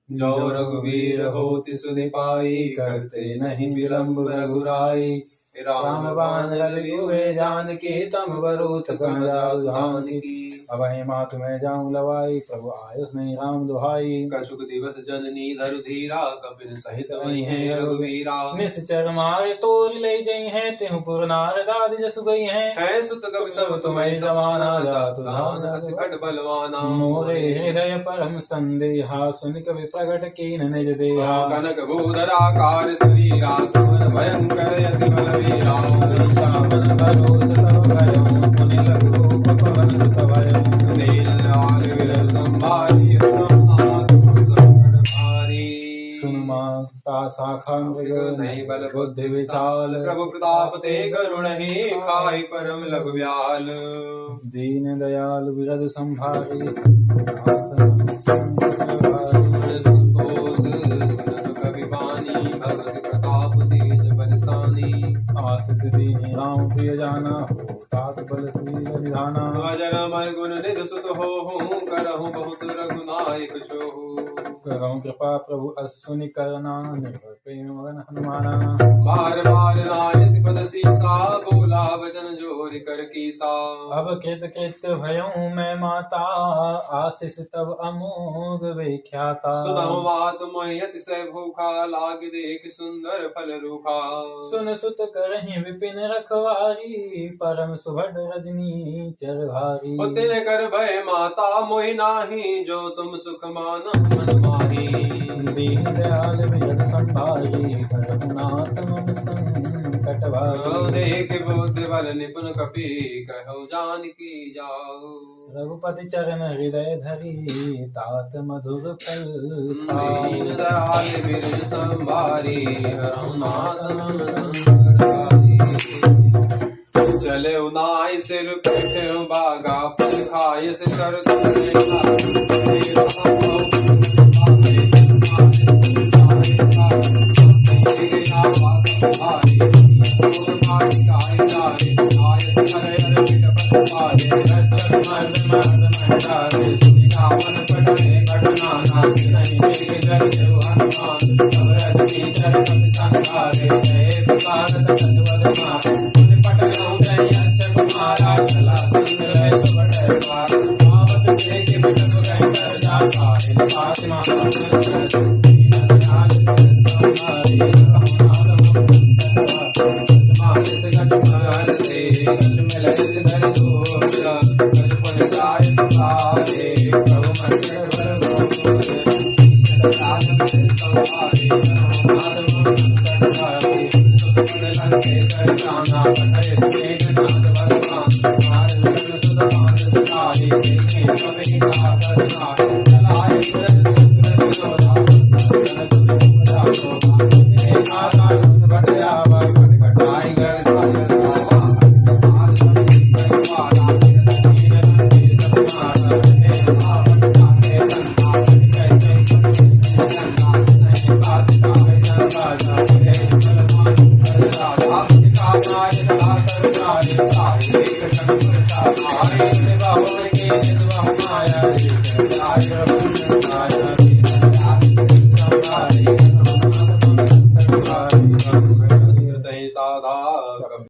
जो रघुवीर होति सुनि पाई, करते नहीं विलंब रघुराई। राम बाण हुए जानकी, तम बरूथ कन जाऊ जानकी। अभय मातु मैं जाऊं लवाई, प्रभु आयुष नहीं राम दुहाई। कछुक दिवस जननी धरु धीरा, कपिल सहित वही है रघुवीरा। निश्चर मारे तोर ले जई है, तिहु पुर नारदादि जसु गई है। सुत कवि सब तुम्हें समाना, जातु धान अति खट बलवाना। मोरे हृदय परम संदेहा, सुनि कवि प्रगट कीन निज देहा। कनक भूधराकार शरीरा, सुमन भयंकर अति बलवीरा। सावन भरोस तव भयो, मुनि लघु रूप पवन सुत भयो। दीनदयाल विरल संभारी, शाखा मृग नहीं बल बुद्धि विशाल। प्रभु प्रताप ते करुणहि, खाई परम लघु व्याल। दीन दयाल विरल संभारी, संतोष सुनत कवि वाणी। भगत प्रताप तेज बरसानी, आशीष दीनि राम प्रिय जाना। हो तात बल शील निधाना, अजर अमर गुण निधि सुत होहु। करहु बहुत रघुनायक छोहु, करहु कृपा प्रभु अश्विनि करना। निर्भय प्रेम मगन हनुमाना, बार बार नाय सिपद सीसा। बोला वचन जोरि कर कीसा, अब कृत कृत भयऊँ मैं माता। आशीष तब अमोघ विख्याता। सुनहु मात मोहि अतिशय भूखा, लाग देख सुंदर फल रूखा। सुन सुत करहि विपिन रखवारी, परम सुभग रजनी चर भारी। तिन कर भय माता मोहि नाही, जो तुम सुख मानहु मन माही। दीन दयाल विरल संभारी, रघुनाथ मम संकट भारी। देख बुद्धि बल निपुण कपि, कहु जानकी जाऊ। रघुपति चरण हृदय धरी, तात मधुर फल खाई। दीन दयाल विरल संभारी, रघुनाथ मम संकट भारी। चले उनाई सिर पीठे बागा, फल खाय से कर Bye.